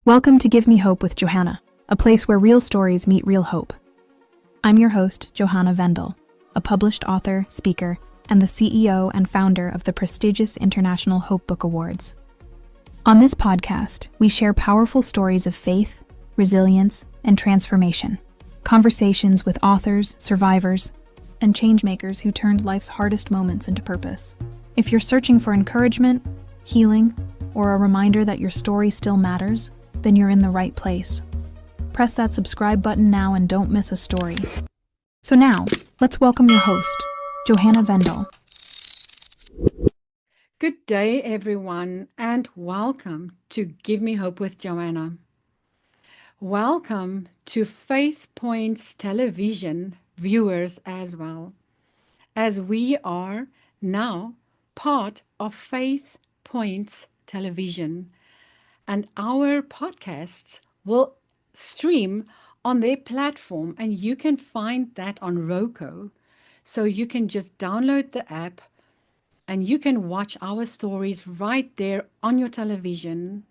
Welcome to Give Me Hope with Johanna, a place where real stories meet real hope. I'm your host, Johanna Vendel, a published author, speaker, and the CEO and founder of the prestigious International Hope Book Awards. On this podcast, we share powerful stories of faith, resilience, and transformation, conversations with authors, survivors, and changemakers who turned life's hardest moments into purpose. If you're searching for encouragement, healing, or a reminder that your story still matters, then you're in the right place. Press that subscribe button now and don't miss a story. So now, let's welcome your host, Johanna Vendel. Good day, everyone, and welcome to Give Me Hope with Johanna. Welcome to Faith Points Television viewers as well, as we are now part of Faith Points Television, and our podcasts will stream on their platform, and you can find that on Roku. So you can just download the app and you can watch our stories right there on your television.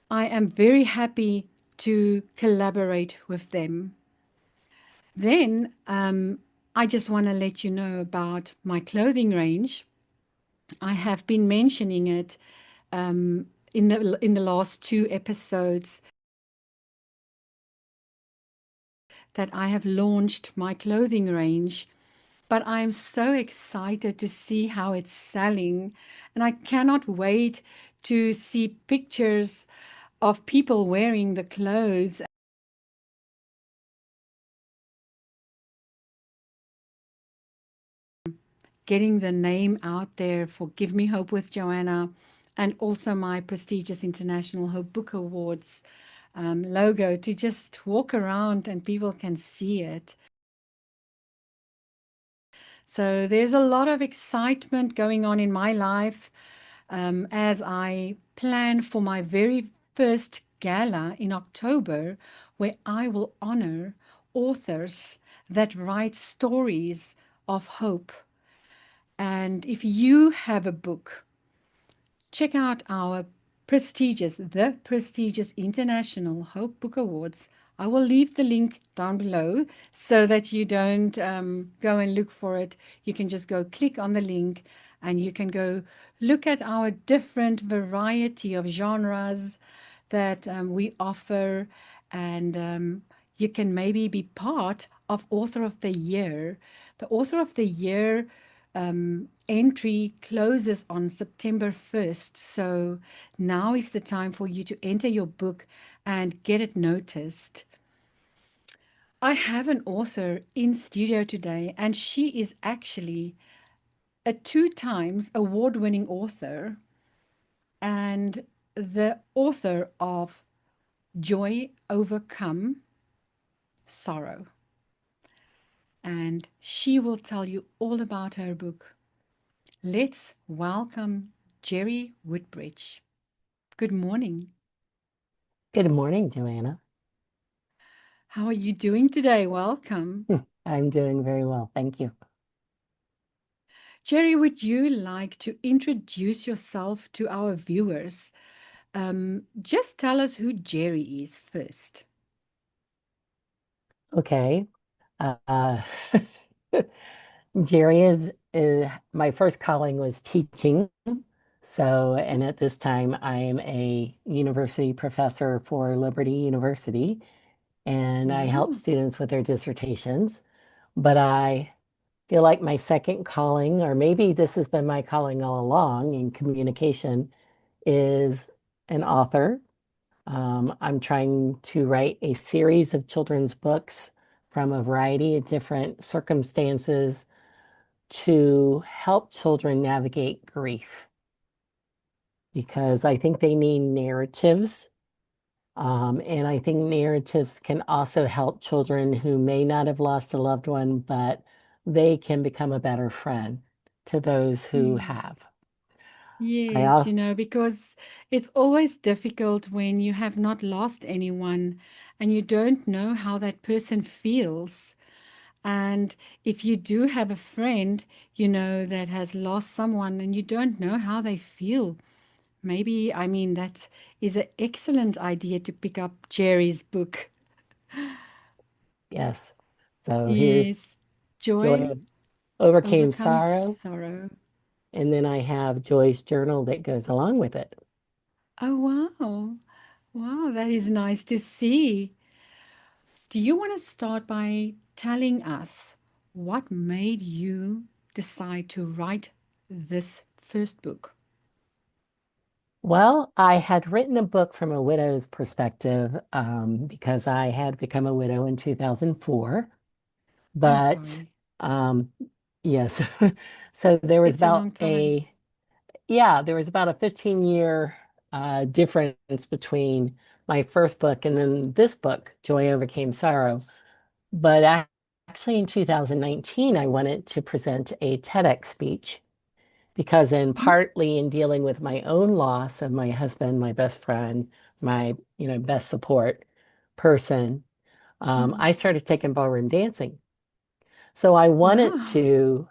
I am very happy to collaborate with them. Then I just want to let you know about my clothing range. I have been mentioning it in the last two episodes that I have launched my clothing range, but I'm so excited to see how it's selling, and I cannot wait to see pictures of people wearing the clothes, getting the name out there for Give Me Hope with Johanna, and also my prestigious International Hope Book Awards logo, to just walk around and people can see it. So there's a lot of excitement going on in my life as I plan for my very first gala in October, where I will honor authors that write stories of hope. And if you have a book, check out the prestigious International Hope Book Awards. I will leave the link down below so that you don't go and look for it. You can just go click on the link and you can go look at our different variety of genres that we offer, and you can maybe be part of Author of the Year. The Author of the Year entry closes on September 1st. So now is the time for you to enter your book and get it noticed. I have an author in studio today, and she is actually a 2 times award-winning author and the author of Joy Overcome Sorrow. And she will tell you all about her book. Let's welcome Joy Woodbridge. Good morning. Good morning, Joanna. How are you doing today? Welcome. I'm doing very well, thank you. Joy, would you like to introduce yourself to our viewers? Just tell us who Joy is first. Okay. Jerry is my first calling was teaching. And at this time, I am a university professor for Liberty University, and I help students with their dissertations. But I feel like my second calling, or maybe this has been my calling all along in communication, is an author. I'm trying to write a series of children's books from a variety of different circumstances to help children navigate grief, because I think they need narratives. And I think narratives can also help children who may not have lost a loved one, but they can become a better friend to those who have. Yes, because it's always difficult when you have not lost anyone and you don't know how that person feels. And if you do have a friend, that has lost someone and you don't know how they feel, maybe, I mean, that is an excellent idea to pick up Jerry's book. Yes. So here's Yes, Joy Joy Overcame Overcomes Sorrow, Sorrow. and then I have Joy's journal that goes along with it. Oh, wow. Wow, that is nice to see. Do you want to start by telling us what made you decide to write this first book? Well, I had written a book from a widow's perspective because I had become a widow in 2004. I'm But sorry. um, yes, so there was It's a about long time. there was about a 15-year difference between my first book and then this book, Joy Overcame Sorrow. But actually, in 2019, I wanted to present a TEDx speech because, in partly in dealing with my own loss of my husband, my best friend, my best support person, Mm. I started taking ballroom dancing. So I wanted Wow. to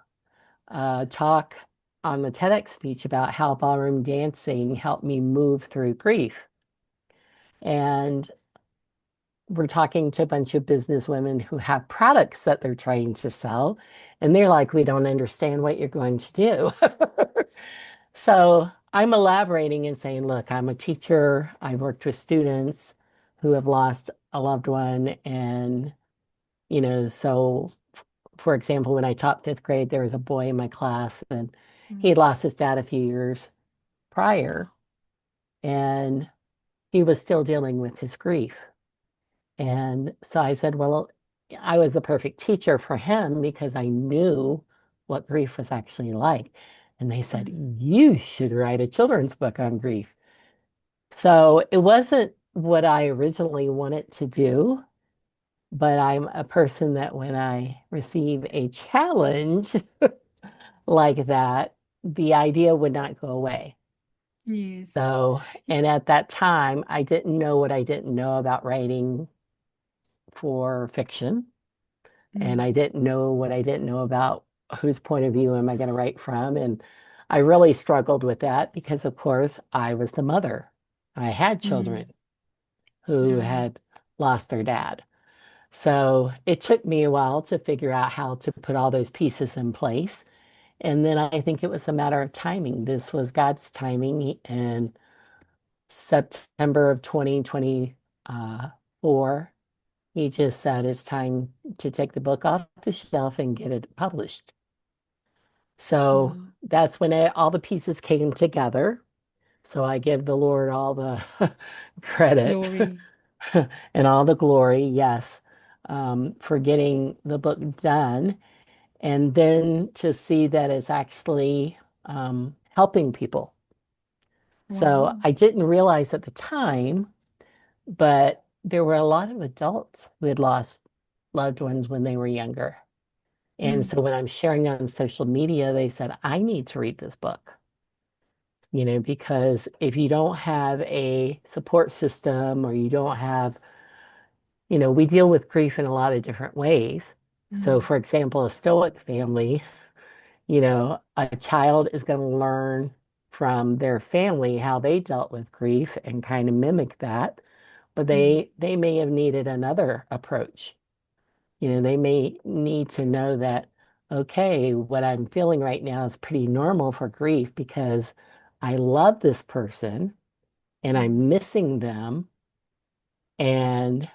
talk on the TEDx speech about how ballroom dancing helped me move through grief. And we're talking to a bunch of business women who have products that they're trying to sell. And they're like, we don't understand what you're going to do. So I'm elaborating and saying, look, I'm a teacher. I worked with students who have lost a loved one. And, so for example, when I taught fifth grade, there was a boy in my class and he Mm. had lost his dad a few years prior and he was still dealing with his grief. And so I said, well, I was the perfect teacher for him because I knew what grief was actually like. And they said, Mm. you should write a children's book on grief. So it wasn't what I originally wanted to do, but I'm a person that when I receive a challenge like that, the idea would not go away. Yes. So, and at that time, I didn't know what I didn't know about writing for fiction. And Mm. I didn't know what I didn't know about whose point of view am I going to write from. And I really struggled with that because, of course, I was the mother. I had Mm. children who Yeah. had lost their dad. So it took me a while to figure out how to put all those pieces in place. And then I think it was a matter of timing. This was God's timing. And September of 2024, he just said it's time to take the book off the shelf and get it published. So Wow. that's when all the pieces came together. So I give the Lord all the credit Glory. and all the glory, yes, for getting the book done. And then to see that it's actually helping people. So Wow. I didn't realize at the time, but there were a lot of adults who had lost loved ones when they were younger. And Mm. so when I'm sharing on social media, they said, I need to read this book, because if you don't have a support system or you don't have, we deal with grief in a lot of different ways. So, Mm. for example, a Stoic family, a child is going to learn from their family how they dealt with grief and kind of mimic that, but Mm. they may have needed another approach. They may need to know that, okay, what I'm feeling right now is pretty normal for grief because I love this person and Mm. I'm missing them. And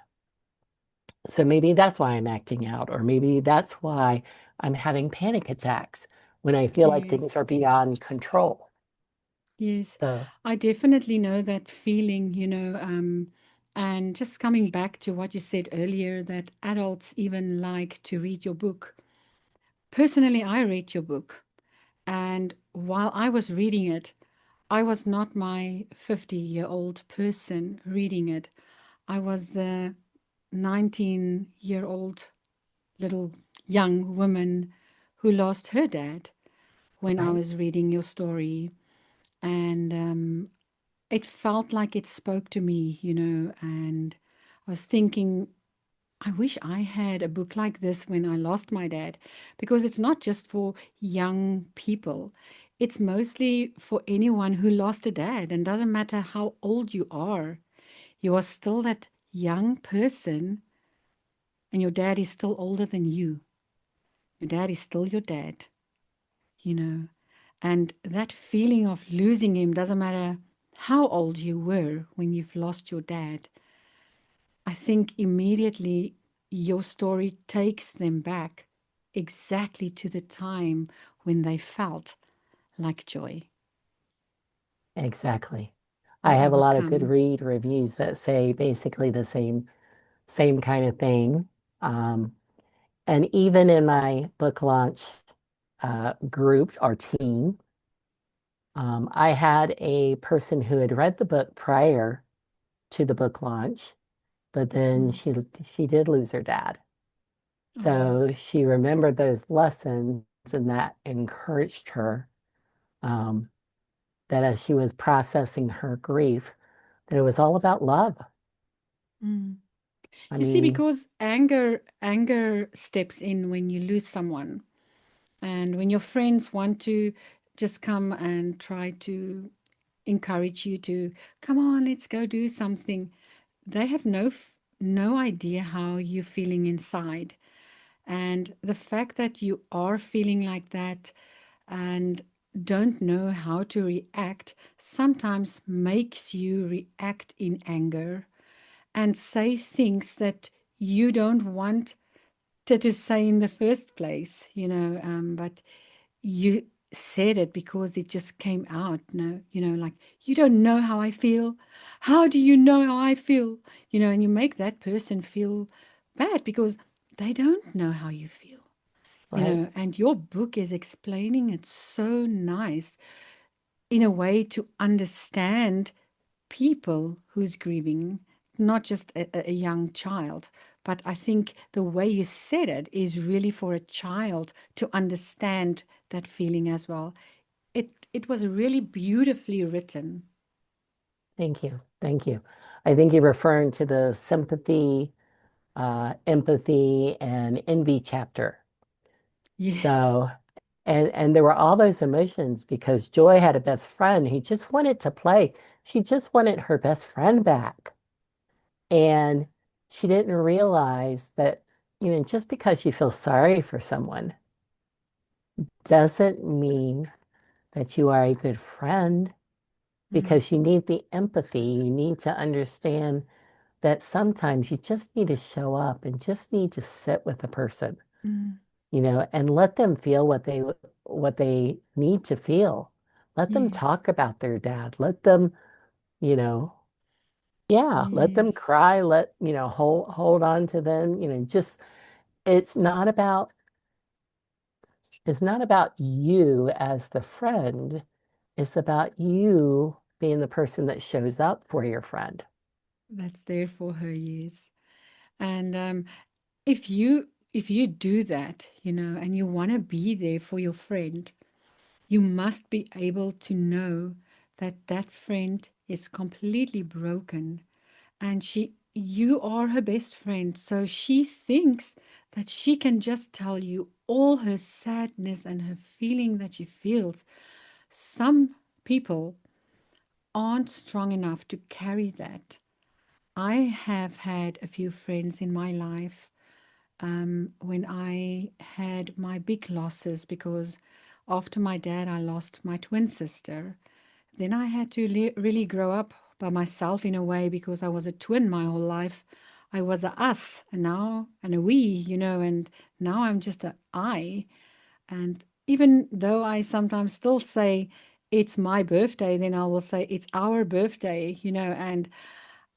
so maybe that's why I'm acting out, or maybe that's why I'm having panic attacks when I feel like things Yes. are beyond control. Yes. So, I definitely know that feeling, and just coming back to what you said earlier, that adults even like to read your book. Personally, I read your book. And while I was reading it, I was not my 50-year-old person reading it. I was the 19-year-old little young woman who lost her dad when I right. was reading your story. And it felt like it spoke to me, and I was thinking, I wish I had a book like this when I lost my dad, because it's not just for young people. it's mostly for anyone who lost a dad, and doesn't matter how old you are still that young person, and your dad is still older than you. Your dad is still your dad, you know. And that feeling of losing him, doesn't matter how old you were when you've lost your dad. I think immediately your story takes them back exactly to the time when they felt like Joy. Exactly. I They have a lot of good overcome. read reviews that say basically the same kind of thing. Um, and even in my book launch group or team, I had a person who had read the book prior to the book launch, but then Mm. she did lose her dad. Oh, So she remembered those lessons, and that encouraged her, um, that as she was processing her grief, that it was all about love. mm. I You see, mean, because anger steps in when you lose someone, and when your friends want to just come and try to encourage you to come on, let's go do something. They have no idea how you're feeling inside. And the fact that you are feeling like that and don't know how to react sometimes makes you react in anger and say things that you don't want to say in the first place, but you said it because it just came out. No, like, you don't know how I feel. How do you know how I feel? And you make that person feel bad because they don't know how you feel. right? And your book is explaining it so nice in a way to understand people who's grieving, not just a young child. But I think the way you said it is really for a child to understand that feeling as well. It was really beautifully written. Thank you. Thank you. I think you're referring to the sympathy, empathy, and envy chapter. Yes. So, and there were all those emotions because Joy had a best friend. He just wanted to play. She just wanted her best friend back. And she didn't realize that, just because you feel sorry for someone doesn't mean that you are a good friend, Mm, because you need the empathy. You need to understand that sometimes you just need to show up and just need to sit with the person, mm, and let them feel what they need to feel. Let them yes. talk about their dad. Let them, you know, yeah, let them Yes. cry. Hold on to them. Just it's not about you as the friend. It's about you being the person that shows up for your friend. That's there for her, yes. And if you do that, and you want to be there for your friend, you must be able to know that that friend is completely broken, and you are her best friend, so she thinks that she can just tell you all her sadness and her feeling that she feels. Some people aren't strong enough to carry that. I have had a few friends in my life, when I had my big losses, because after my dad, I lost my twin sister. Then I had to really grow up by myself in a way, because I was a twin my whole life. I was a us and now and a we, and now I'm just a I. And even though I sometimes still say it's my birthday, then I will say it's our birthday, and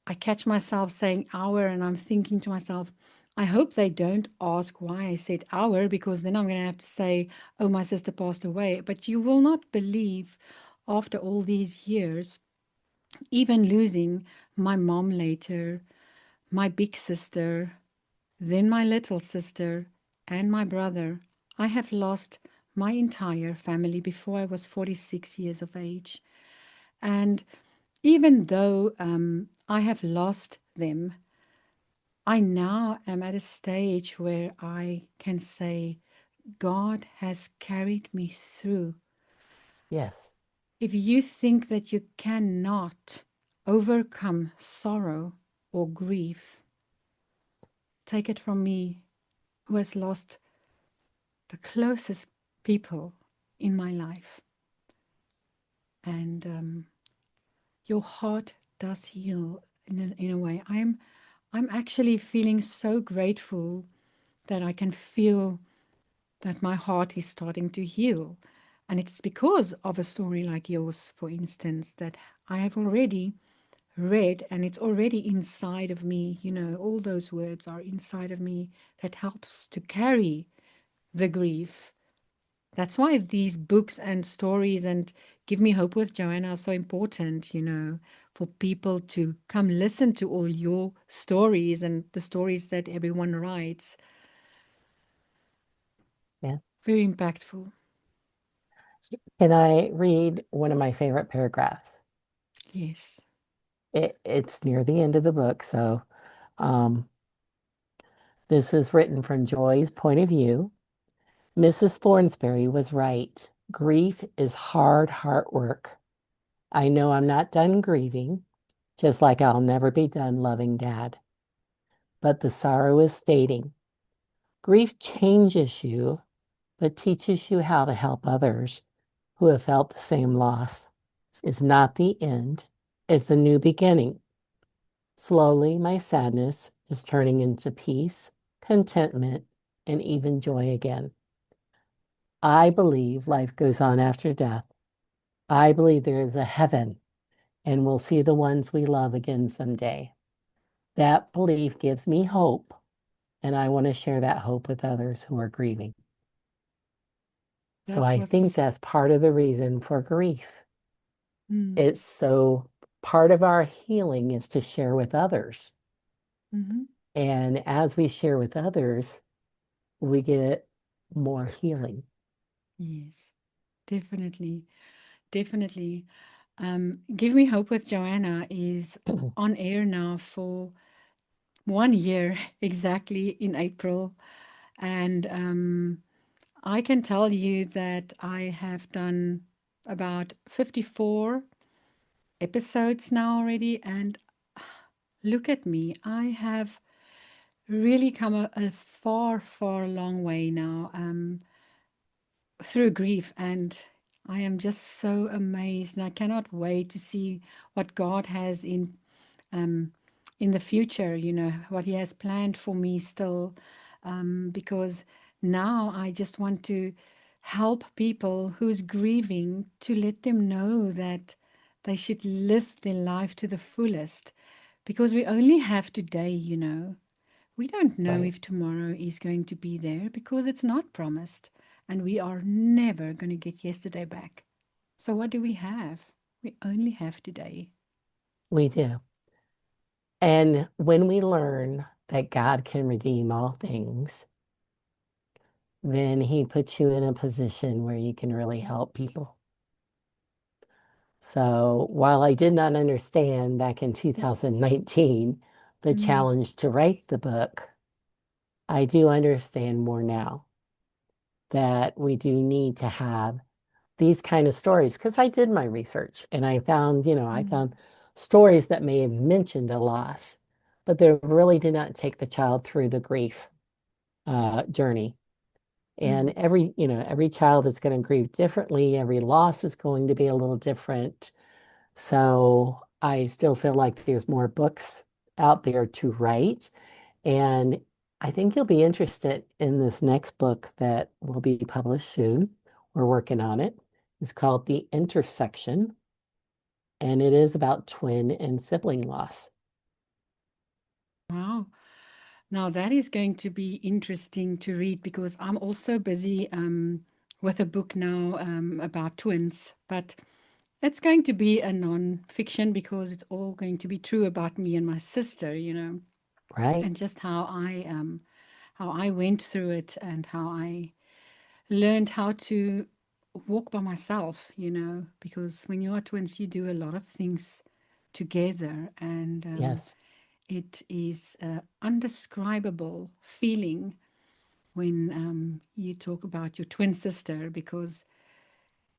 I catch myself saying our, and I'm thinking to myself, I hope they don't ask why I said our, because then I'm going to have to say, oh, my sister passed away. But you will not believe, after all these years, even losing my mom later, my big sister, then my little sister, and my brother, I have lost my entire family before I was 46 years of age. And even though I have lost them, I now am at a stage where I can say, God has carried me through Yes. If you think that you cannot overcome sorrow or grief, take it from me, who has lost the closest people in my life. And your heart does heal in a way. I'm actually feeling so grateful that I can feel that my heart is starting to heal. And it's because of a story like yours, for instance, that I have already read and it's already inside of me. You know, all those words are inside of me that helps to carry the grief. That's why these books and stories and Give Me Hope with Joanna are so important, you know, for people to come listen to all your stories and the stories that everyone writes. Yeah. Very impactful. Can I read one of my favorite paragraphs? Yes. It's near the end of the book, so um, this is written from Joy's point of view. Mrs. Thornsberry was right. Grief is hard heart work. I know I'm not done grieving, just like I'll never be done loving Dad. But the sorrow is fading. Grief changes you, but teaches you how to help others who have felt the same loss. It's not the end, it's a new beginning. Slowly, my sadness is turning into peace, contentment, and even joy again. I believe life goes on after death. I believe there is a heaven and we'll see the ones we love again someday. That belief gives me hope, and I want to share that hope with others who are grieving. So That I think was, that's part of the reason for grief. mm, It's so part of our healing is to share with others. hmm And as we share with others, we get more healing. yes, definitely, definitely. Give Me Hope with Joanna is on air now for 1 year exactly in April. And I can tell you that I have done about 54 episodes now already. And look at me, I have really come a far, far long way now through grief. And I am just so amazed. And I cannot wait to see what God has um, in the future, you know, what He has planned for me still. Because now I just want to help people who's grieving to let them know that they should live their life to the fullest. Because we only have today, you know. We don't know Right. if tomorrow is going to be there because it's not promised. And we are never going to get yesterday back. So what do we have? We only have today. We do. And when we learn that God can redeem all things, then He puts you in a position where you can really help people. So while I did not understand back in 2019 the Mm, challenge to write the book, I do understand more now that we do need to have these kind of stories because I did my research and I found, I mm, found stories that may have mentioned a loss, but they really did not take the child through the grief journey. And mm. every child is going to grieve differently. Every loss is going to be a little different. So I still feel like there's more books out there to write. And I think you'll be interested in this next book that will be published soon. We're working on it. It's called The Intersection, and it is about twin and sibling loss. Wow. Now that is going to be interesting to read because I'm also busy with a book now about twins, but it's going to be a non-fiction because it's all going to be true about me and my sister, you know, Right? and just how I went through it and how I learned how to walk by myself, you know, because when you are twins, you do a lot of things together, and Yes. it is an undescribable feeling when you talk about your twin sister because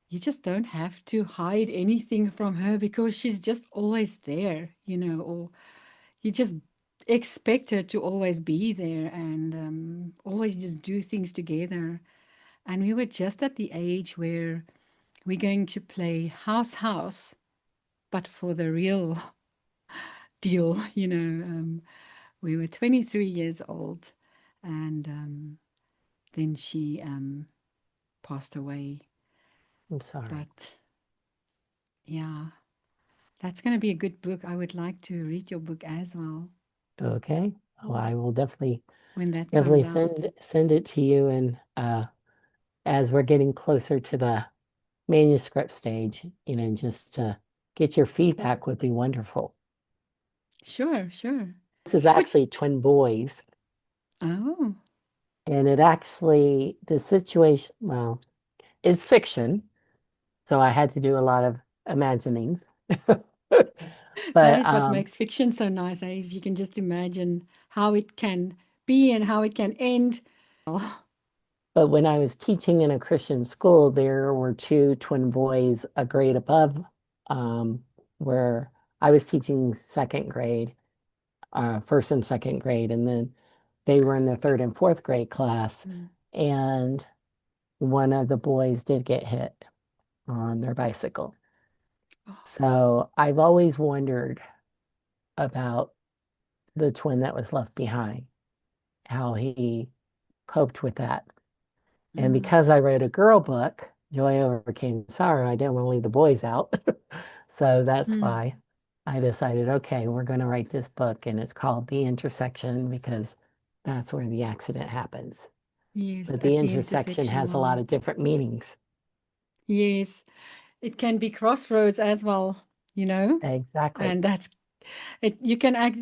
you just don't have to hide anything from her because she's just always there, or you just expect her to always be there and always just do things together. And we were just at the age where we're going to play house, but for the real deal, we were 23 years old, and then she passed away. I'm sorry. But yeah, that's going to be a good book. I would like to read your book as well Okay. Well, I will when that definitely comes out. send it to you. And as we're getting closer to the manuscript stage, just to get your feedback would be wonderful. Sure, sure. This is Would actually twin boys, Oh, and the situation, well, it's fiction, so I had to do a lot of imagining. that But is what makes fiction so nice, is you can just imagine how it can be and how it can end. but when I was teaching in a Christian school, there were two twin boys a grade above, where I was teaching second grade, first and second grade, and then they were in the third and fourth grade class, Mm. and one of the boys did get hit on their bicycle. Oh, So I've always wondered about the twin that was left behind, how he coped with that. And mm, because I wrote a girl book, Joy Overcame Sorrow, I didn't want to leave the boys out. So that's mm. why I decided, okay, we're going to write this book, and it's called The Intersection because that's where the accident happens. Yes, But the at the intersection intersection. has a lot Wow. of different meanings. Yes, it can be crossroads as well, you know, Exactly. and that's it. You can act,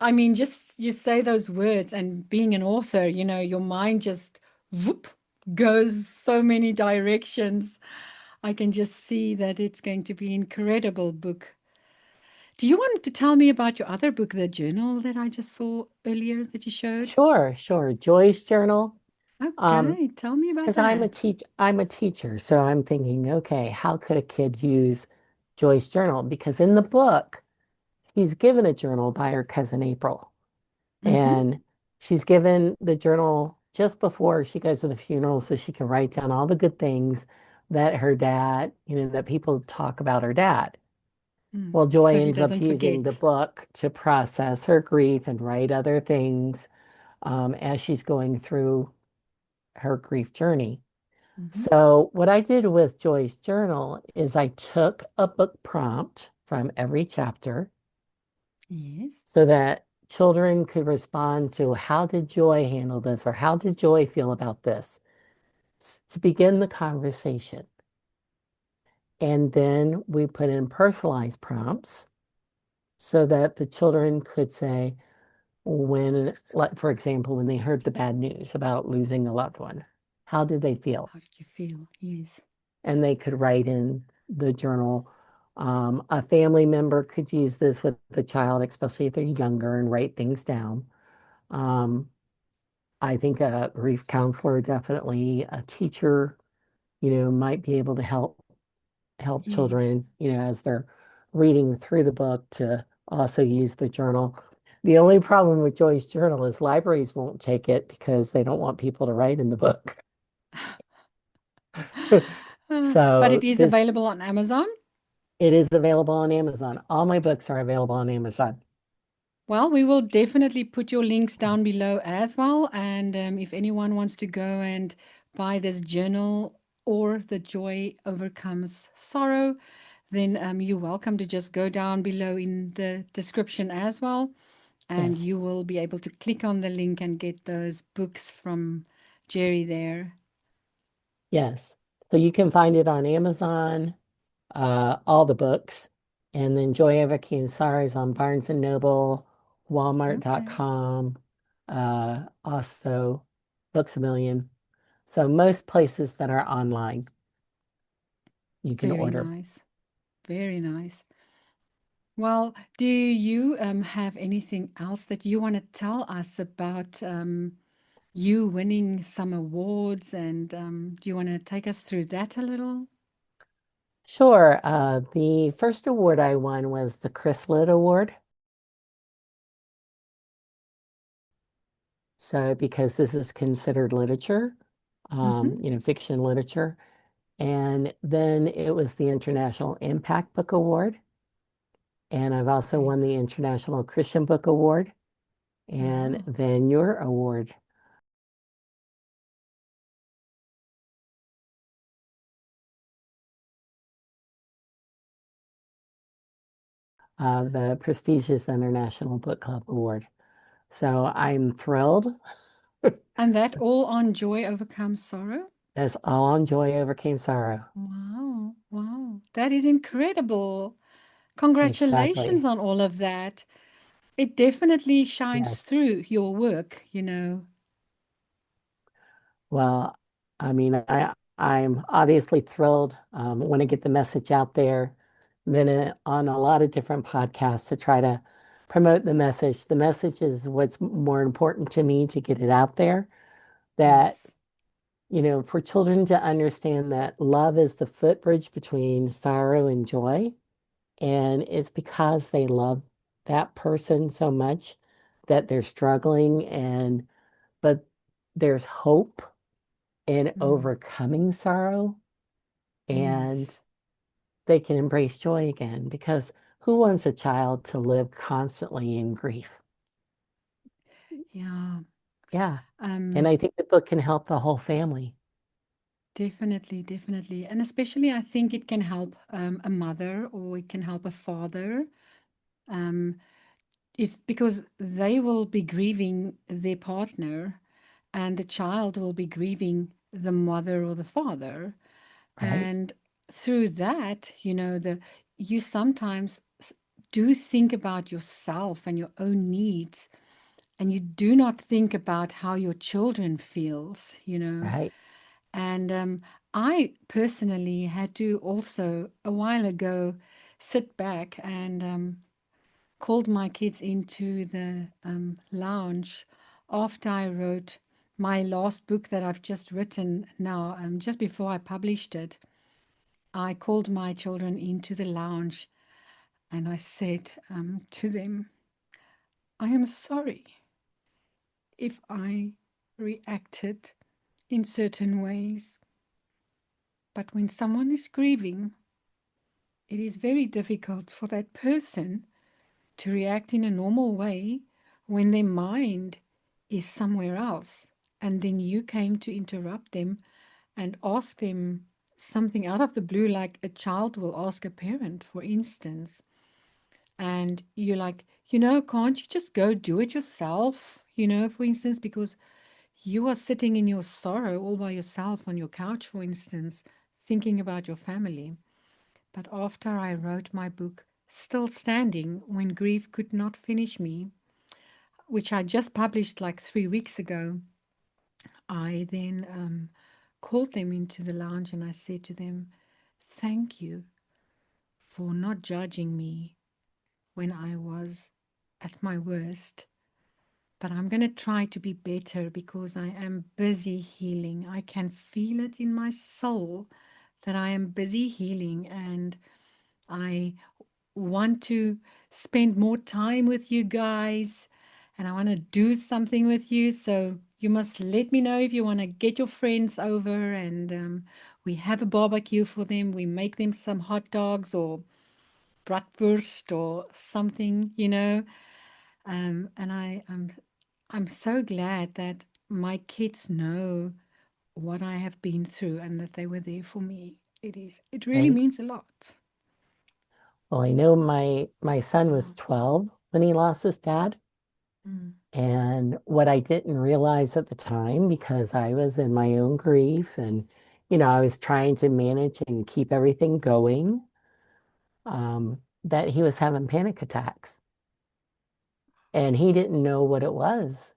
I mean, just you say those words, and being an author, your mind just whoop goes so many directions. I can just see that it's going to be an incredible book. Do you want to tell me about your other book, the journal that I just saw earlier that you showed? Sure, sure. Joy's journal. Um, Okay, tell me about because that. I'm a teacher, so I'm thinking, okay, how could a kid use Joy's journal? Because in the book, she's given a journal by her cousin April, Mm-hmm. and she's given the journal just before she goes to the funeral so she can write down all the good things that her dad, that people talk about her dad. Mm. Well, Joy So she ends up doesn't using the forget. book to process her grief and write other things, as she's going through her grief journey. Mm-hmm. So, what I did with Joy's journal is I took a book prompt from every chapter Yes. so that children could respond to how did Joy handle this, or how did Joy feel about this, to begin the conversation. And then we put in personalized prompts so that the children could say, when, like, for example, when they heard the bad news about losing a loved one, how did they feel? How did you feel? Yes. And they could write in the journal. A family member could use this with the child, especially if they're younger, and write things down. Um, I think a grief counselor, definitely a teacher, might be able to help Yes. children, as they're reading through the book, to also use the journal. The only problem with Joy's journal is libraries won't take it because they don't want people to write in the book. But it So is this available on Amazon. it is available on Amazon. All my books are available on Amazon. Well, we will definitely put your links down below as well. And if anyone wants to go and buy this journal or the Joy Overcomes Sorrow, then you're welcome to just go down below in the description as well. And Yes, you will be able to click on the link and get those books from Jerry there. yes. So you can find it on Amazon, all the books, and then Joy Overcame Sorrow is on Barnes and Noble, Okay. Walmart.com, also Books a Million. So most places that are online, you can Very order. nice. Very nice. Well, do you have anything else that you want to tell us about you winning some awards? And do you want to take us through that a little? Sure. The first award I won was the Chris Litt Award. So, because this is considered literature, Hmm. fiction literature. And then it was the International Impact Book Award. And I've also Okay. won the International Christian Book Award. And Wow. then your award, the prestigious International Book Club Award. So I'm thrilled. And that all on Joy Overcome Sorrow? That's all on Joy Overcame Sorrow. Wow. Wow. That is incredible. Congratulations Exactly. on all of that. It definitely shines Yes. through your work, you know. Well, I mean, I'm obviously thrilled. Want to get the message out there. Then on a lot of different podcasts to try to promote the message. The message is what's more important to me to get it out there. That, Yes. for children to understand that love is the footbridge between sorrow and joy. And it's because they love that person so much that they're struggling but there's hope in Mm. overcoming sorrow and Yes. they can embrace joy again because who wants a child to live constantly in grief? Yeah. Yeah. And Um, I think the book can help the whole family. Definitely, definitely. And especially I think it can help a mother or it can help a father. Um, if because they will be grieving their partner and the child will be grieving the mother or the father. Right? And through that, you sometimes do think about yourself and your own needs, and you do not think about how your children feels. Right. And I personally had to also a while ago sit back and called my kids into the lounge after I wrote my last book that I've just written now, just before I published it. I called my children into the lounge and I said to them, I am sorry if I reacted in certain ways, but when someone is grieving, it is very difficult for that person to react in a normal way when their mind is somewhere else. And then you came to interrupt them and ask them something out of the blue, like a child will ask a parent, for instance. And you're like, can't you just go do it yourself? For instance, because you are sitting in your sorrow all by yourself on your couch, for instance, thinking about your family. But after I wrote my book, Still Standing When Grief Could Not Finish Me, which I just published like 3 weeks ago, I then called them into the lounge and I said to them, thank you for not judging me when I was at my worst. But I'm going to try to be better because I am busy healing. I can feel it in my soul that I am busy healing and I want to spend more time with you guys and I want to do something with you. So you must let me know if you want to get your friends over and we have a barbecue for them. We make them some hot dogs or bratwurst or something. And I'm so glad that my kids know what I have been through and that they were there for me. It really Right. means a lot. Well, I know my son was Yeah. 12 when he lost his dad. Mm. And what I didn't realize at the time, because I was in my own grief and, I was trying to manage and keep everything going, that he was having panic attacks. And he didn't know what it was.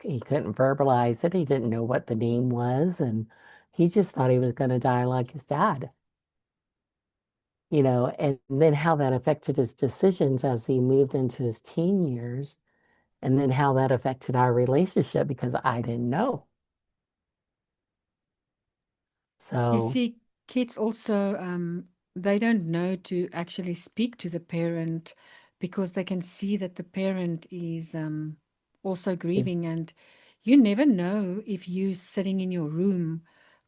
He couldn't verbalize it. He didn't know what the name was. And he just thought he was going to die like his dad, and then how that affected his decisions as he moved into his teen years. And then how that affected our relationship because I didn't know. You So, see, kids also they don't know to actually speak to the parent because they can see that the parent is also Is grieving, and you never know if you sitting in your room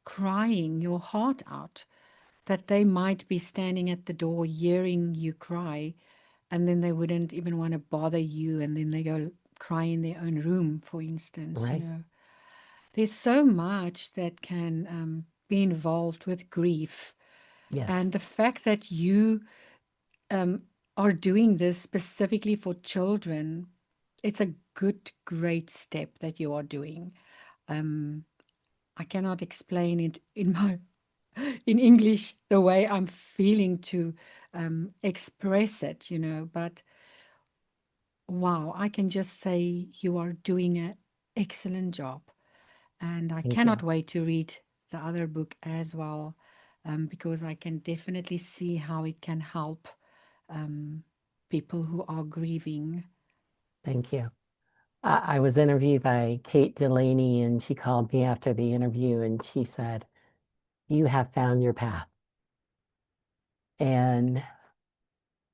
crying your heart out that they might be standing at the door hearing you cry, and then they wouldn't even want to bother you, and then they go cry in their own room, for instance. right? There's so much that can be involved with grief, Yes. and the fact that you um, are doing this specifically for children, it's a good, great step that you are doing. Um, I cannot explain it in my in English the way I'm feeling to express it, but wow, I can just say you are doing an excellent job. And I Thank you. cannot wait to read the other book as well, because I can definitely see how it can help um, people who are grieving. Thank you. I was interviewed by Kate Delaney, and she called me after the interview and she said, "You have found your path." And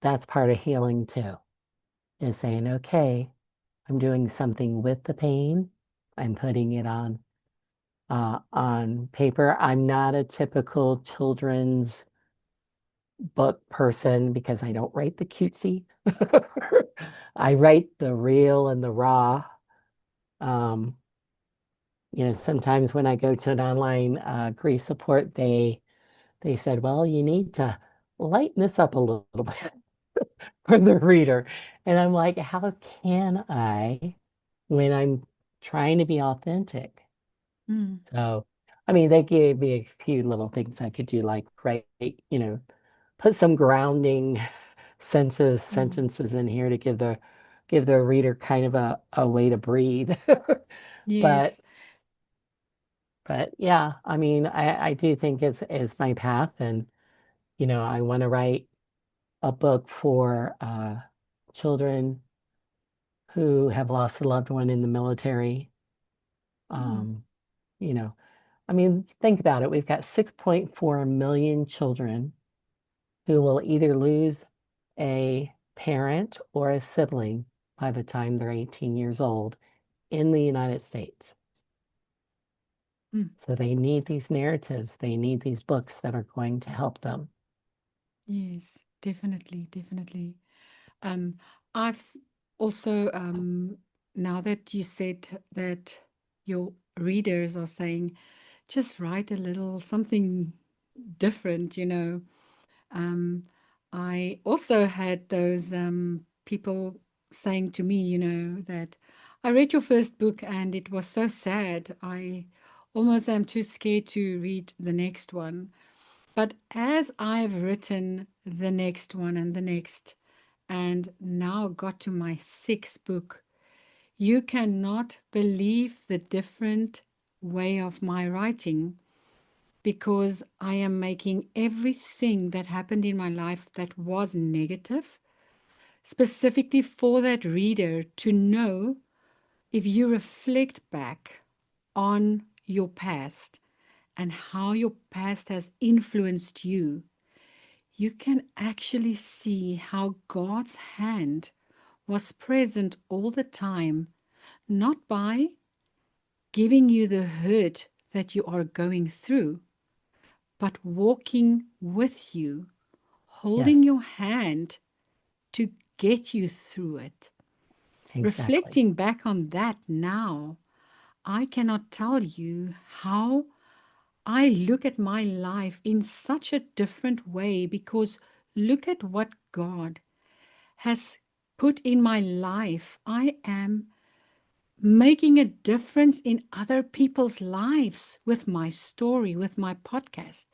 that's part of healing too, is saying, okay, I'm doing something with the pain. I'm putting it on paper. I'm not a typical children's book person because I don't write the cutesy. I write the real and the raw. Um, Sometimes when I go to an online grief support, they said, "Well, you need to lighten this up a little bit for the reader," and I'm like, "How can I when I'm trying to be authentic?" Mm, So, I mean, they gave me a few little things I could do, like write, put some grounding mm. sentences in here to give the reader kind of a way to breathe. But Yes. but yeah, I mean, I do think it's my path, and I want to write a book for children who have lost a loved one in the military. Mm, Um, you know, I mean, think about it. We've got 6.4 million children who will either lose a parent or a sibling by the time they're 18 years old in the United States. mm. So they need these narratives, they need these books that are going to help them. Yes, definitely, definitely. Um, I've also, now that you said that your readers are saying, just write a little something different, Um, I also had those people saying to me, that I read your first book and it was so sad. I almost am too scared to read the next one. But as I've written the next one and the next, and now got to my sixth book, you cannot believe the different way of my writing, because I am making everything that happened in my life that was negative specifically for that reader to know, if you reflect back on your past and how your past has influenced you, you can actually see how God's hand was present all the time, not by giving you the hurt that you are going through, but walking with you, holding Yes, your hand to get you through it. exactly. Reflecting back on that now, I cannot tell you how I look at my life in such a different way, because look at what God has put in my life. I am making a difference in other people's lives with my story, with my podcast.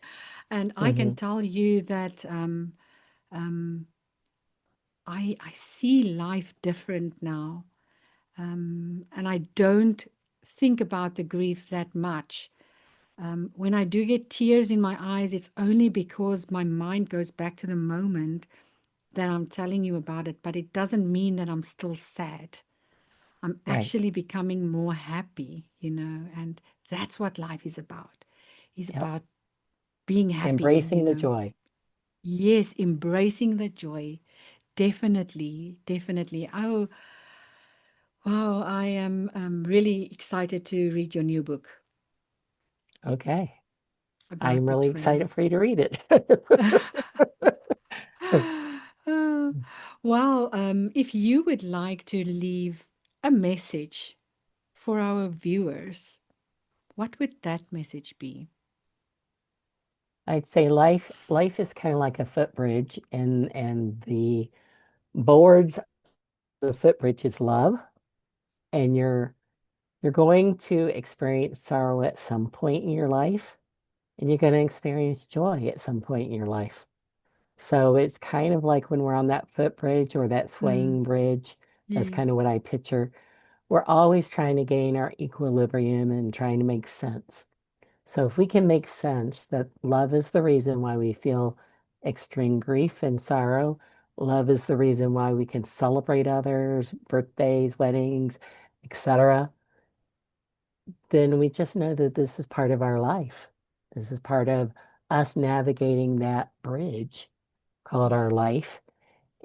And I can Hmm. tell you that um, I see life different now. And I don't think about the grief that much. When I do get tears in my eyes, it's only because my mind goes back to the moment that I'm telling you about it, but it doesn't mean that I'm still sad. I'm Right. actually becoming more happy, and that's what life is about. Is Yep. about being happy, Embracing the joy. Yes, embracing the joy. Definitely, definitely. Oh, wow, I am really excited to read your new book Okay. about I'm the really twins. excited for you to read it. Uh, well, if you would like to leave a message for our viewers, what would that message be? I'd say life is kind of like a footbridge, and the boards the footbridge is love, and you're going to experience sorrow at some point in your life, and you're going to experience joy at some point in your life. So it's kind of like when we're on that footbridge or that Mm, swaying bridge. That's kind yes. of what I picture. We're always trying to gain our equilibrium and trying to make sense. So if we can make sense that love is the reason why we feel extreme grief and sorrow, love is the reason why we can celebrate others, birthdays, weddings, etc., then we just know that this is part of our life. This is part of us navigating that bridge called our life,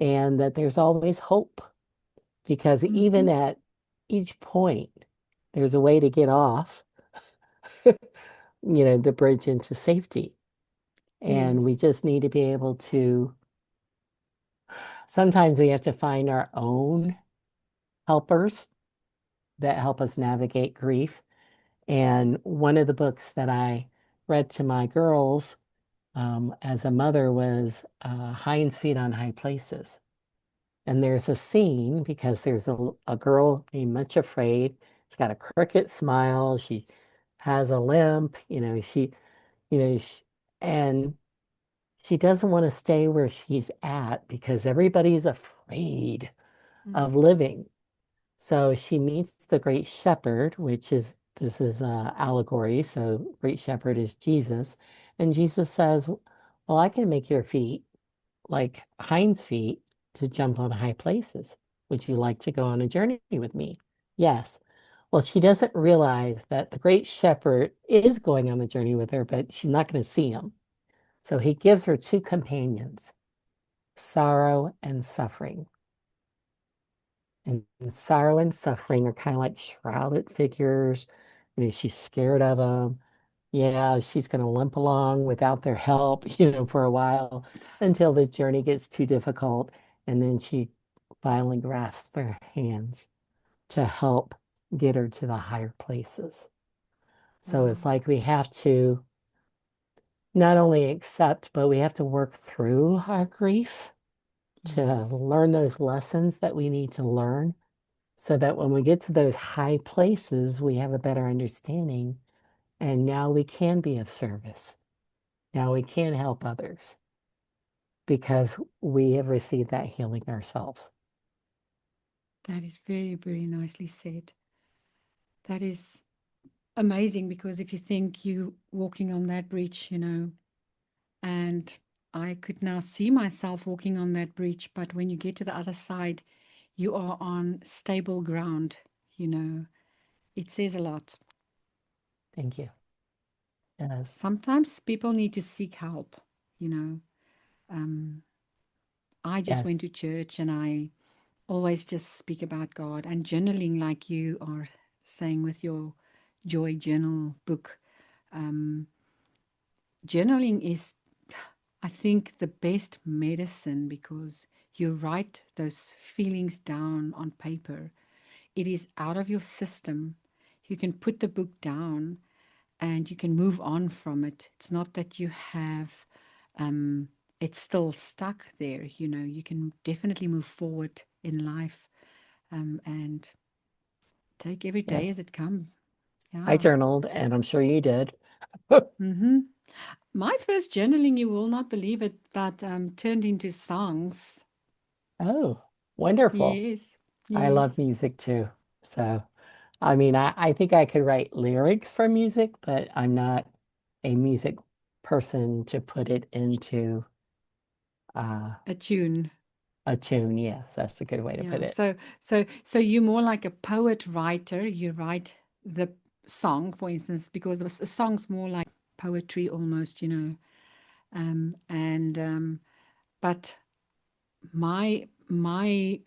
and that there's always hope because Mm-hmm. even at each point, there's a way to get off, the bridge into safety. And we Yes. just need to be able to, sometimes we have to find our own helpers that help us navigate grief. And one of the books that I read to my girls as a mother was Hind's Feet on High Places. And there's a scene because there's a girl named Much Afraid. She's got a crooked smile. She has a limp. You know, she, and she doesn't want to stay where she's at because everybody's afraid Mm. of living. So she meets the great shepherd, this is allegory. So great shepherd is Jesus. And Jesus says, well, I can make your feet like hinds feet to jump on high places. Would you like to go on a journey with me? Yes. Well, she doesn't realize that the great shepherd is going on the journey with her, but she's not going to see him. So he gives her two companions, sorrow and suffering. And sorrow and suffering are kind of like shrouded figures. She's scared of them. Yeah, she's going to limp along without their help, for a while until the journey gets too difficult. And then she finally grasps their hands to help get her to the higher places. So it's Wow. like we have to not only accept, but we have to work through our grief to Yes. learn those lessons that we need to learn so that when we get to those high places, we have a better understanding. And now we can be of service. Now we can help others because we have received that healing ourselves. That is very, very nicely said. That is amazing because if you think you walking on that bridge, and I could now see myself walking on that bridge, but when you get to the other side, you are on stable ground, you know. It says a lot. Thank you. Yes. Sometimes people need to seek help, you know. Um, I just went Yes. to church and I always just speak about God and journaling, like you are saying with your Joy Journal book. Um, Journaling is, I think, the best medicine because you write those feelings down on paper. It is out of your system. You can put the book down and you can move on from it. It's not that you have it's still stuck there. You can definitely move forward in life and take every day as Yes. it comes. I Yeah. journaled, and I'm sure you did. Mm-hmm. My first journaling, you will not believe it, but turned into songs. Oh, wonderful. Yes, I love yes. music too. So, I mean, I think I could write lyrics for music, but I'm not a music person to put it into uh, A tune. a tune. Yes, that's a good way to put Yeah. it. So you're more like a poet writer. You write the song, for instance, because a song's more like poetry almost. And but my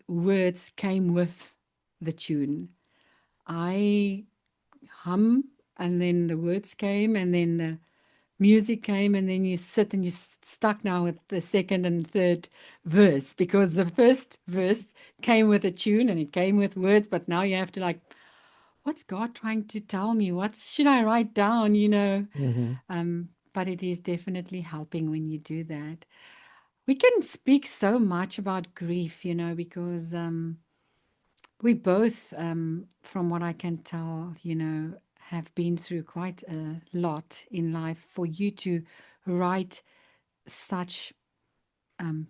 words came with the tune. I hum, and then the words came, and then the music came, and then you sit and you're stuck now with the second and third verse, because the first verse came with a tune and it came with words, but now you have to, like, what's God trying to tell me? What should I write down? Hmm. But it is definitely helping when you do that. We can speak so much about grief, because we both, from what I can tell, have been through quite a lot in life. For you to write such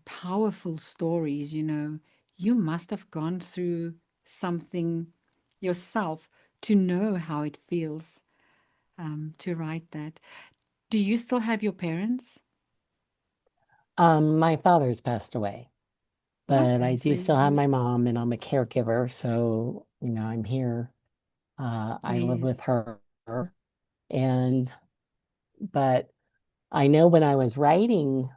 powerful stories, you must have gone through something yourself to know how it feels, to write that. Do you still have your parents? My father's passed away, but I Okay, so do still have you, my mom, and I'm a caregiver, so I'm here. I live with yes. her, and but I know when I was writing,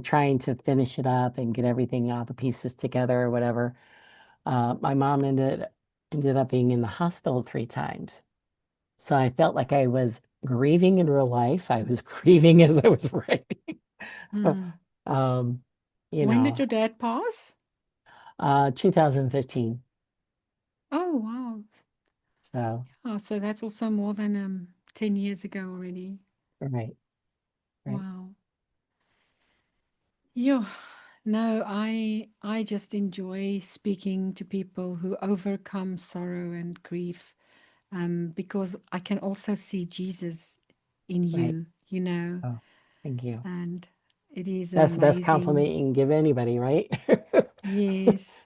trying to finish it up and get everything, all the pieces together or whatever, my mom ended up being in the hospital 3 times. So I felt like I was grieving in real life. I was grieving as I was writing. Hmm. Um, you When did know, your dad pass? 2015. Oh, wow. So, Oh, so that's also more than 10 years ago already. right, right, Wow. Yeah. No, I just enjoy speaking to people who overcome sorrow and grief, because I can also see Jesus in right. you, Oh, thank you. and it is That's the best compliment amazing. you can give anybody, right? Yes.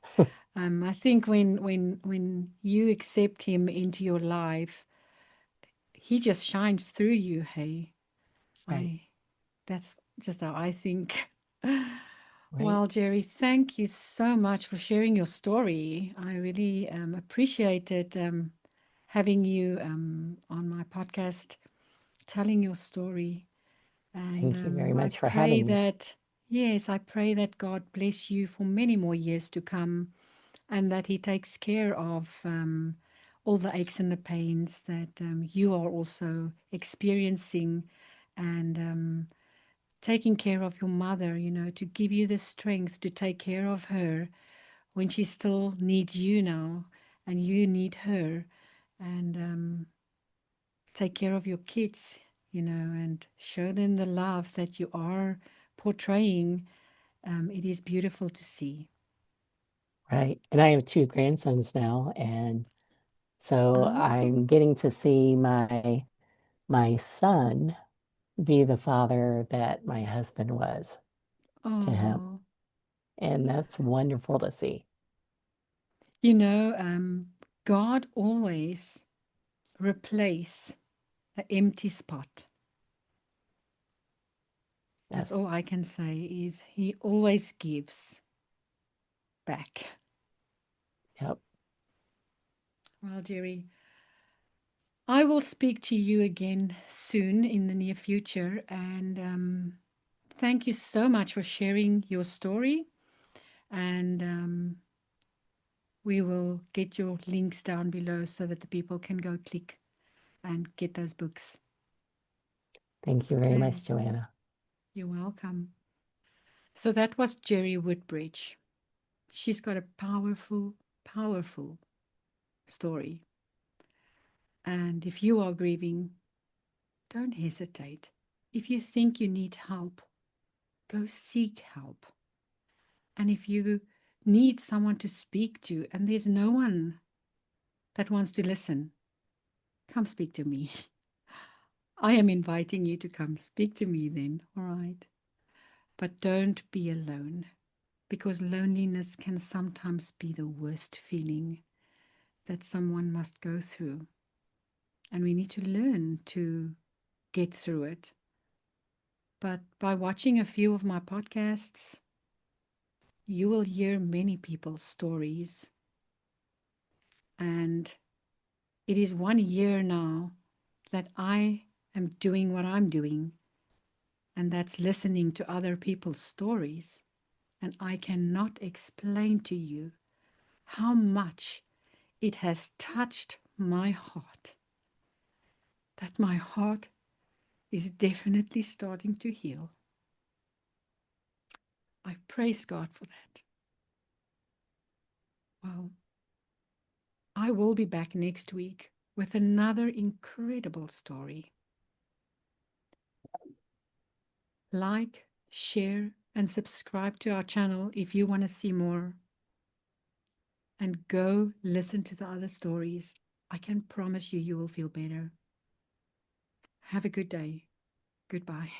I think when you accept him into your life, he just shines through you, hey. Right, I That's just how I think. right. Well, Jerry, thank you so much for sharing your story. I really appreciated having you on my podcast, telling your story. And Thank you very I much for pray having me. that, yes, I pray that God bless you for many more years to come, and that He takes care of all the aches and the pains that you are also experiencing, and taking care of your mother, to give you the strength to take care of her when she still needs you now and you need her, and take care of your kids, and show them the love that you are portraying. It is beautiful to see. Right. And I have 2 grandsons now, and so Oh, I'm getting to see my son be the father that my husband was to him. oh, And that's wonderful to see. you know, God always replace an empty spot. That's Yes. all I can say is He always gives back. Yep. Well, Jerry, I will speak to you again soon in the near future. And thank you so much for sharing your story. And we will get your links down below so that the people can go click and get those books. Thank you very Okay, much, Joanna. you're welcome. So that was Jerry Woodbridge. She's got a powerful, powerful story. And if you are grieving, don't hesitate. If you think you need help, go seek help. And if you need someone to speak to and there's no one that wants to listen, come speak to me. I am inviting you to come speak to me then, all right? But don't be alone, because loneliness can sometimes be the worst feeling that someone must go through. And we need to learn to get through it. But by watching a few of my podcasts, you will hear many people's stories. And it is 1 year now that I am doing what I'm doing, and that's listening to other people's stories. and I cannot explain to you how much it has touched my heart. That my heart is definitely starting to heal. I praise God for that. Well, I will be back next week with another incredible story. Like, share, and subscribe to our channel if you want to see more. And go listen to the other stories. I can promise you, you will feel better. Have a good day. Goodbye.